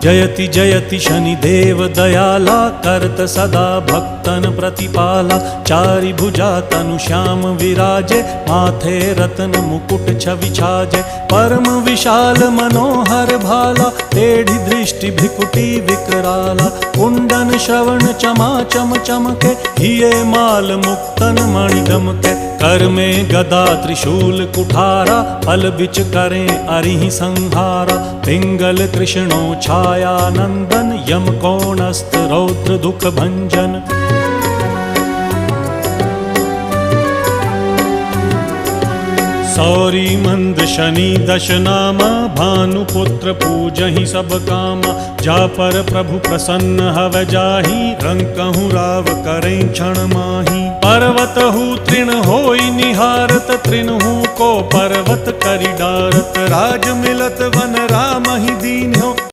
जयति जयति शनिदेव दयाला, करत सदा भक्तन प्रतिपाला। चारि भुजा तनु श्याम विराजे, माथे रत्न मुकुट छवि छाजे। परम विशाल मनोहर भाला, टेढ़ी दृष्टि भ्रिकुटी विकराला। कुंडन श्रवण चमा चम चमके, हिये माल मुक्तन मणि दमके। कर में गदा त्रिशूल कुठारा, पल बिच करें अरिहि संहारा। पिंगल कृष्णो छाया नंदन, यम कोणस्थ रौद्र दुख भंजन। सौरी मंद शनि दश नामा, भानुपुत्र पूजहि सब कामा। जा पर प्रभु प्रसन्न हव जाहि, रंकहु राव करें क्षण माहि। पर्वत हु तृण होई निहारत, तृणहु को पर्वत करि डारत। राज मिलत वन राम ही दीन्हो,